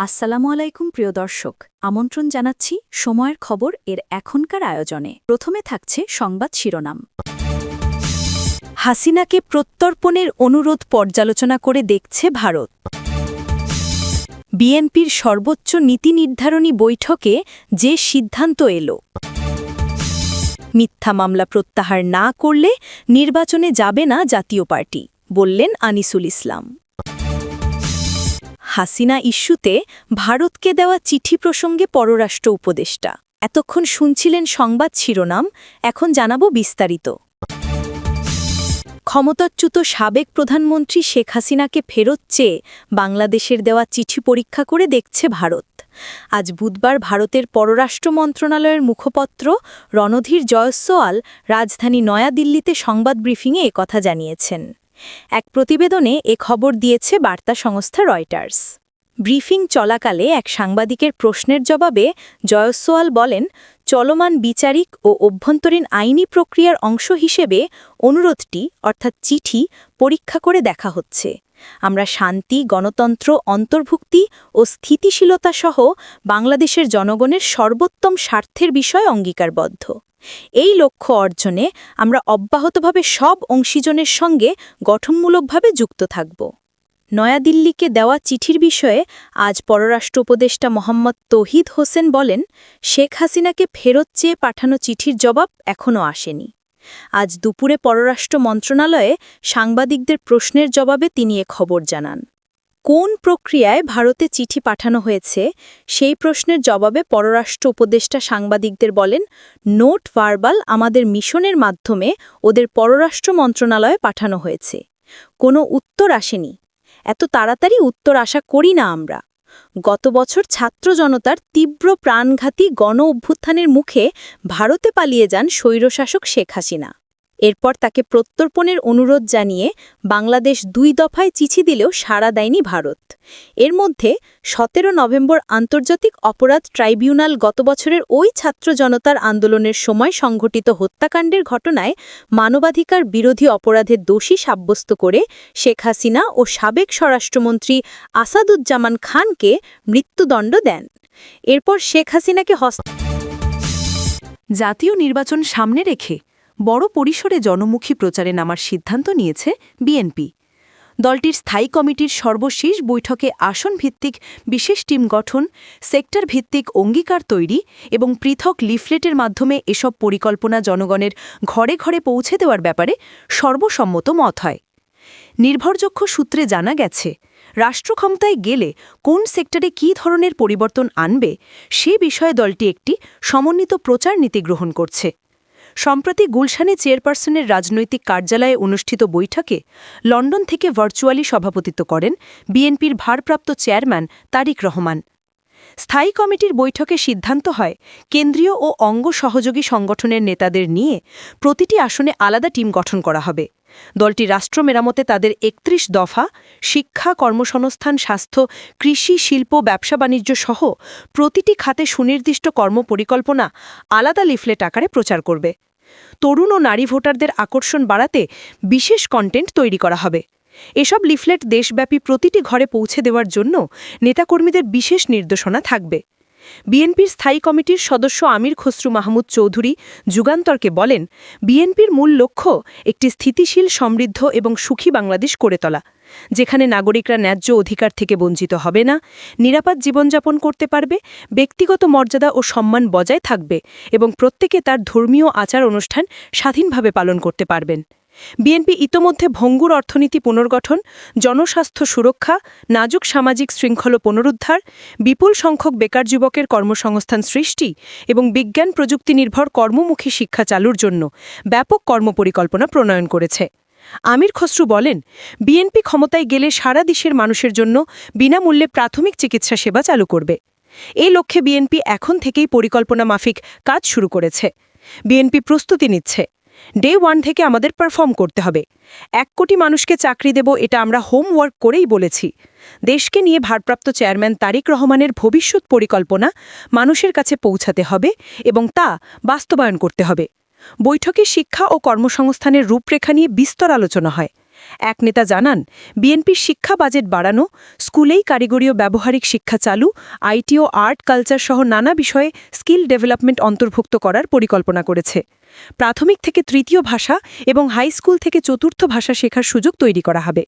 আসসালামু আলাইকুম প্রিয় দর্শক, আমন্ত্রণ জানাচ্ছি সময়ের খবর এর এখনকার আয়োজনে। প্রথমে থাকছে সংবাদ শিরোনাম। হাসিনাকে প্রত্যর্পণের অনুরোধ পর্যালোচনা করে দেখছে ভারত। বিএনপির সর্বোচ্চ নীতি নির্ধারণী বৈঠকে যে সিদ্ধান্ত এলো। মিথ্যা মামলা প্রত্যাহার না করলে নির্বাচনে যাবে না জাতীয় পার্টি, বললেন আনিসুল ইসলাম। হাসিনা ইস্যুতে ভারতকে দেওয়া চিঠি প্রসঙ্গে পররাষ্ট্র উপদেষ্টা। এতক্ষণ শুনছিলেন সংবাদ শিরোনাম, এখন জানাবো বিস্তারিত। ক্ষমতাচ্যুত সাবেক প্রধানমন্ত্রী শেখ হাসিনাকে ফেরত চেয়ে বাংলাদেশের দেওয়া চিঠি পরীক্ষা করে দেখছে ভারত। আজ বুধবার ভারতের পররাষ্ট্র মন্ত্রণালয়ের মুখপত্র রণধীর জয়সওয়াল রাজধানী নয়াদিল্লিতে সংবাদ ব্রিফিংয়ে একথা জানিয়েছেন। এক প্রতিবেদনে এ খবর দিয়েছে বার্তা সংস্থা রয়টার্স। ব্রিফিং চলাকালে এক সাংবাদিকের প্রশ্নের জবাবে জয়সওয়াল বলেন, চলমান বিচারিক ও অভ্যন্তরীণ আইনি প্রক্রিয়ার অংশ হিসেবে অনুরোধটি অর্থাৎ চিঠি পরীক্ষা করে দেখা হচ্ছে। আমরা শান্তি, গণতন্ত্র, অন্তর্ভুক্তি ও স্থিতিশীলতা সহ বাংলাদেশের জনগণের সর্বোত্তম স্বার্থের বিষয়ে অঙ্গীকারবদ্ধ। এই লক্ষ্য অর্জনে আমরা অব্যাহতভাবে সব অংশীজনের সঙ্গে গঠনমূলকভাবে যুক্ত থাকব। নয়াদিল্লিকে দেওয়া চিঠির বিষয়ে আজ পররাষ্ট্র উপদেষ্টা মোহাম্মদ তৌহিদ হোসেন বলেন, শেখ হাসিনাকে ফেরত চেয়ে পাঠানো চিঠির জবাব এখনও আসেনি। আজ দুপুরে পররাষ্ট্র মন্ত্রণালয়ে সাংবাদিকদের প্রশ্নের জবাবে তিনি এ খবর জানান। কোন প্রক্রিয়ায় ভারতে চিঠি পাঠানো হয়েছে সেই প্রশ্নের জবাবে পররাষ্ট্র উপদেষ্টা সাংবাদিকদের বলেন, নোট ভার্বাল আমাদের মিশনের মাধ্যমে ওদের পররাষ্ট্র মন্ত্রণালয়ে পাঠানো হয়েছে। কোনো উত্তর আসেনি। এত তাড়াতাড়ি উত্তর আশা করি না আমরা। গত বছর ছাত্র জনতার তীব্র প্রাণঘাতী গণ অভ্যুত্থানের মুখে ভারতে পালিয়ে যান স্বৈরশাসক শেখ হাসিনা। এরপর তাকে প্রত্যর্পণের অনুরোধ জানিয়ে বাংলাদেশ 2 দফায় চিঠি দিলেও সাড়া দেয়নি ভারত। এর মধ্যে 17 নভেম্বর আন্তর্জাতিক অপরাধ ট্রাইব্যুনাল গত বছরের ওই ছাত্র জনতার আন্দোলনের সময় সংঘটিত হত্যাকাণ্ডের ঘটনায় মানবাধিকার বিরোধী অপরাধের দোষী সাব্যস্ত করে শেখ হাসিনা ও সাবেক স্বরাষ্ট্রমন্ত্রী আসাদুজ্জামান খানকে মৃত্যুদণ্ড দেন। এরপর শেখ হাসিনাকে জাতীয় নির্বাচন সামনে রেখে বড় পরিসরে জনমুখী প্রচারে নামার সিদ্ধান্ত নিয়েছে বিএনপি। দলটির স্থায়ী কমিটির সর্বশেষ বৈঠকে আসন ভিত্তিক বিশেষ টিম গঠন, সেক্টর ভিত্তিক অঙ্গীকার তৈরি এবং পৃথক লিফলেটের মাধ্যমে এসব পরিকল্পনা জনগণের ঘরে ঘরে পৌঁছে দেওয়ার ব্যাপারে সর্বসম্মত মত হয়। নির্ভরযোগ্য সূত্রে জানা গেছে, রাষ্ট্র ক্ষমতায় গেলে কোন সেক্টরে কী ধরনের পরিবর্তন আনবে সে বিষয়ে দলটি একটি সমন্বিত প্রচার নীতি গ্রহণ করছে। সম্প্রতি গুলশানে চেয়ারপারসনের রাজনৈতিক কার্যালয়ে অনুষ্ঠিত বৈঠকে লন্ডন থেকে ভার্চুয়ালি সভাপতিত্ব করেন বিএনপির ভারপ্রাপ্ত চেয়ারম্যান তারিক রহমান। স্থায়ী কমিটির বৈঠকে সিদ্ধান্ত হয়, কেন্দ্রীয় ও অঙ্গ সহযোগী সংগঠনের নেতাদের নিয়ে প্রতিটি আসনে আলাদা টিম গঠন করা হবে। দলটি রাষ্ট্র মেরামতে তাদের 31 দফা, শিক্ষা, কর্মসংস্থান, স্বাস্থ্য, কৃষি, শিল্প, ব্যবসা বাণিজ্য সহ প্রতিটি খাতে সুনির্দিষ্ট কর্মপরিকল্পনা আলাদা লিফলেট আকারে প্রচার করবে। তরুণ ও নারী ভোটারদের আকর্ষণ বাড়াতে বিশেষ কন্টেন্ট তৈরি করা হবে। এসব লিফলেট দেশব্যাপী প্রতিটি ঘরে পৌঁছে দেওয়ার জন্য নেতাকর্মীদের বিশেষ নির্দেশনা থাকবে। বিএনপির স্থায়ী কমিটির সদস্য আমির খসরু মাহমুদ চৌধুরী যুগান্তরকে বলেন, বিএনপির মূল লক্ষ্য একটি স্থিতিশীল, সমৃদ্ধ এবং সুখী বাংলাদেশ করে তোলা, যেখানে নাগরিকরা ন্যায্য অধিকার থেকে বঞ্চিত হবে না, নিরাপদ জীবনযাপন করতে পারবে, ব্যক্তিগত মর্যাদা ও সম্মান বজায় থাকবে এবং প্রত্যেকে তার ধর্মীয় আচার অনুষ্ঠান স্বাধীনভাবে পালন করতে পারবেন। বিএনপি ইতোমধ্যে ভঙ্গুর অর্থনীতি পুনর্গঠন, জনস্বাস্থ্য সুরক্ষা, নাজুক সামাজিক শৃঙ্খলা পুনরুদ্ধার, বিপুল সংখ্যক বেকার যুবকের কর্মসংস্থান সৃষ্টি এবং বিজ্ঞান প্রযুক্তি নির্ভর কর্মমুখী শিক্ষা চালুর জন্য ব্যাপক কর্মপরিকল্পনা প্রণয়ন করেছে। আমির খসরু বলেন, বিএনপি ক্ষমতায় গেলে সারা দেশের মানুষের জন্য বিনামূল্যে প্রাথমিক চিকিৎসা সেবা চালু করবে। এই লক্ষ্যে বিএনপি এখন থেকেই পরিকল্পনা মাফিক কাজ শুরু করেছে। বিএনপি প্রস্তুতি নিচ্ছে, ডে 1 থেকে আমাদের পারফর্ম করতে হবে। 1 কোটি মানুষকে চাকরি দেব, এটা আমরা হোমওয়ার্ক করেই বলেছি। দেশকে নিয়ে ভারপ্রাপ্ত চেয়ারম্যান তারিক রহমানের ভবিষ্যৎ পরিকল্পনা মানুষের কাছে পৌঁছাতে হবে এবং তা বাস্তবায়ন করতে হবে। বৈঠকে শিক্ষা ও কর্মসংস্থানের রূপরেখা নিয়ে বিস্তর আলোচনা হয়। এক নেতা জানান, বিএনপির শিক্ষা বাজেট বাড়ানো, স্কুলেই কারিগরি ও ব্যবহারিক শিক্ষা চালু, আইটি ও আর্ট কালচার সহ নানা বিষয়ে স্কিল ডেভেলপমেন্ট অন্তর্ভুক্ত করার পরিকল্পনা করেছে। প্রাথমিক থেকে তৃতীয় ভাষা এবং হাই স্কুল থেকে চতুর্থ ভাষা শেখার সুযোগ তৈরি করা হবে,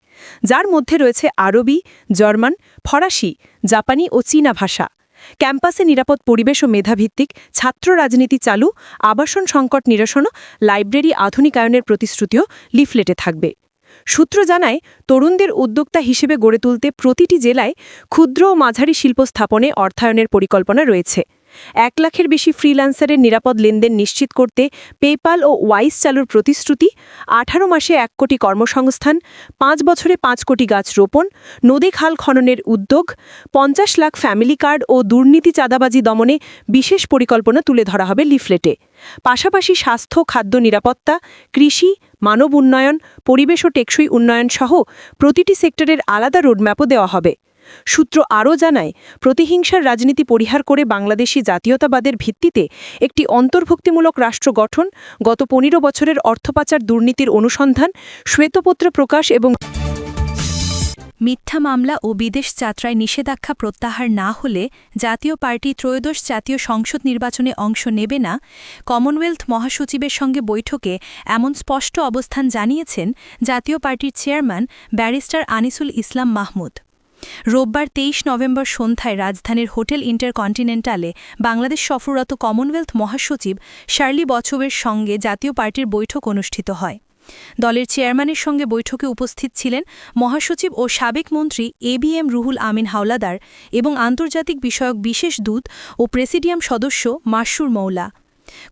যার মধ্যে রয়েছে আরবি, জার্মান, ফরাসি, জাপানি ও চীনা ভাষা। ক্যাম্পাসে নিরাপদ পরিবেশ ও মেধাভিত্তিক ছাত্র রাজনীতি চালু, আবাসন সংকট নিরসন, লাইব্রেরি আধুনিকায়নের প্রতিশ্রুতিও লিফলেটে থাকবে। সূত্র জানায়, তরুণদের উদ্যোক্তা হিসেবে গড়ে তুলতে প্রতিটি জেলায় ক্ষুদ্র ও মাঝারি শিল্প স্থাপনে অর্থায়নের পরিকল্পনা রয়েছে। 1 লাখের বেশি ফ্রিল্যান্সারের নিরাপদ লেনদেন নিশ্চিত করতে পেপ্যাল ও ওয়াইস চালুর প্রতিশ্রুতি, 18 মাসে 1 কোটি কর্মসংস্থান, 5 বছরে 5 কোটি গাছ রোপণ, নদী খাল খননের উদ্যোগ, 50 লাখ ফ্যামিলি কার্ড ও দুর্নীতি চাঁদাবাজি দমনে বিশেষ পরিকল্পনা তুলে ধরা হবে লিফলেটে। পাশাপাশি স্বাস্থ্য, খাদ্য নিরাপত্তা, কৃষি, মানব উন্নয়ন, পরিবেশ ও টেকসই উন্নয়ন সহ প্রতিটি সেক্টরের আলাদা রোডম্যাপও দেওয়া হবে। সূত্র আরও জানায়, প্রতিহিংসার রাজনীতি পরিহার করে বাংলাদেশি জাতীয়তাবাদের ভিত্তিতে একটি অন্তর্ভুক্তিমূলক রাষ্ট্র গঠন, গত 15 বছরের অর্থপাচার দুর্নীতির অনুসন্ধান, শ্বেতপত্র প্রকাশ এবং মিথ্যা মামলা ও বিদেশ যাত্রায় নিষেধাজ্ঞা প্রত্যাহার না হলে জাতীয় পার্টি ত্রয়োদশ জাতীয় সংসদ নির্বাচনে অংশ নেবে না, কমনওয়েলথ মহাসচিবের সঙ্গে বৈঠকে এমন স্পষ্ট অবস্থান জানিয়েছেন জাতীয় পার্টির চেয়ারম্যান ব্যারিস্টার আনিসুল ইসলাম মাহমুদ। রোববার 23 নভেম্বর সন্ধ্যায় রাজধানীর হোটেল ইন্টারকন্টিনেন্টালে বাংলাদেশ সফররত কমনওয়েলথ মহাসচিব শার্লি বচোভের সঙ্গে জাতীয় পার্টির বৈঠক অনুষ্ঠিত হয়। দলের চেয়ারম্যানের সঙ্গে বৈঠকে উপস্থিত ছিলেন মহাসচিব ও সাবেক মন্ত্রী ABM রুহুল আমিন হাওলাদার এবং আন্তর্জাতিক বিষয়ক বিশেষ দূত ও প্রেসিডিয়াম সদস্য মাসুর মৌলা।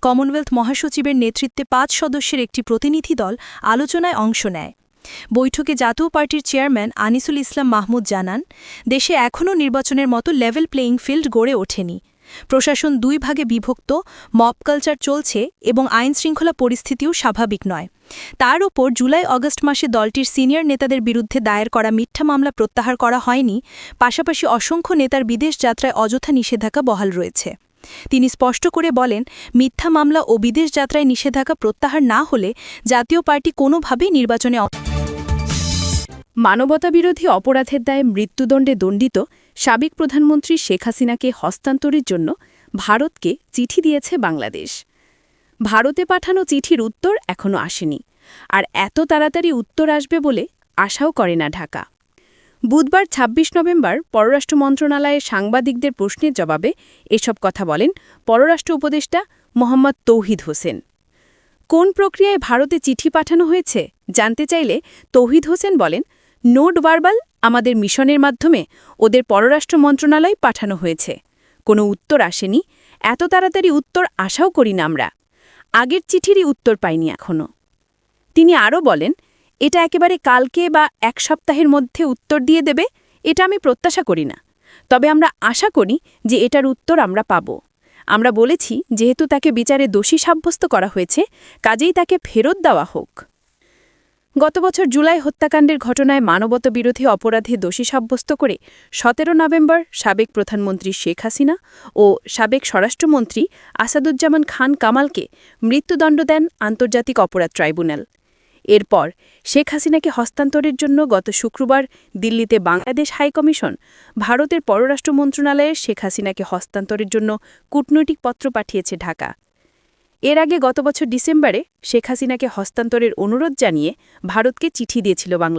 কমনওয়েলথ মহাসচিবের নেতৃত্বে 5 সদস্যের একটি প্রতিনিধি দল আলোচনায় অংশ নেয়। বৈঠকে জাতীয় পার্টির চেয়ারম্যান আনিসুল ইসলাম মাহমুদ জানান, দেশে এখনও নির্বাচনের মতো লেভেল প্লেয়িং ফিল্ড গড়ে ওঠেনি। প্রশাসন 2 ভাগে বিভক্ত, মব কালচার চলছে এবং আইনশৃঙ্খলা পরিস্থিতিও স্বাভাবিক নয়। তার ওপর জুলাই-আগস্ট মাসে দলটির সিনিয়র নেতাদের বিরুদ্ধে দায়ের করা মিথ্যা মামলা প্রত্যাহার করা হয়নি, পাশাপাশি অসংখ্য নেতার বিদেশ যাত্রায় অযথা নিষেধাজ্ঞা বহাল রয়েছে। তিনি স্পষ্ট করে বলেন, মিথ্যা মামলা ও বিদেশ যাত্রায় নিষেধাজ্ঞা প্রত্যাহার না হলে জাতীয় পার্টি কোনোভাবেই নির্বাচনে মানবতাবিরোধী অপরাধের দায়ে মৃত্যুদণ্ডে দণ্ডিত সাবেক প্রধানমন্ত্রী শেখ হাসিনাকে হস্তান্তরের জন্য ভারতকে চিঠি দিয়েছে বাংলাদেশ। ভারতে পাঠানো চিঠির উত্তর এখনও আসেনি, আর এত তাড়াতাড়ি উত্তর আসবে বলে আশাও করে না ঢাকা। বুধবার ২৬ নভেম্বর পররাষ্ট্র মন্ত্রণালয়ের সাংবাদিকদের প্রশ্নের জবাবে এসব কথা বলেন পররাষ্ট্র উপদেষ্টা মোহাম্মদ তৌহিদ হোসেন। কোন প্রক্রিয়ায় ভারতে চিঠি পাঠানো হয়েছে জানতে চাইলে তৌহিদ হোসেন বলেন, নোট ভার্বাল আমাদের মিশনের মাধ্যমে ওদের পররাষ্ট্র মন্ত্রণালয় পাঠানো হয়েছে। কোনো উত্তর আসেনি, এত তাড়াতাড়ি উত্তর আশাও করি না আমরা। আগের চিঠিরই উত্তর পাইনি এখনও। তিনি আরও বলেন, এটা একেবারে কালকে বা 1 সপ্তাহের মধ্যে উত্তর দিয়ে দেবে এটা আমি প্রত্যাশা করি না, তবে আমরা আশা করি যে এটার উত্তর আমরা পাব। আমরা বলেছি, যেহেতু তাকে বিচারে দোষী সাব্যস্ত করা হয়েছে, কাজেই তাকে ফেরত দেওয়া হোক। গত বছর জুলাই হত্যাকাণ্ডের ঘটনায় মানবতাবিরোধী অপরাধে দোষী সাব্যস্ত করে 17 নভেম্বর সাবেক প্রধানমন্ত্রী শেখ হাসিনা ও সাবেক স্বরাষ্ট্রমন্ত্রী আসাদুজ্জামান খান কামালকে মৃত্যুদণ্ড দেন আন্তর্জাতিক অপরাধ ট্রাইব্যুনাল। এরপর শেখ হাসিনাকে হস্তান্তরের জন্য গত শুক্রবার দিল্লিতে বাংলাদেশ হাইকমিশন ভারতের পররাষ্ট্র মন্ত্রণালয়ে শেখ হাসিনাকে হস্তান্তরের জন্য কূটনৈতিক পত্র পাঠিয়েছে ঢাকা। এর আগে গত বছর ডিসেম্বরে শেখ হাসিনাকে হস্তান্তরের অনুরোধ জানিয়ে ভারতকে চিঠি দিয়েছিল বাংলাদেশ।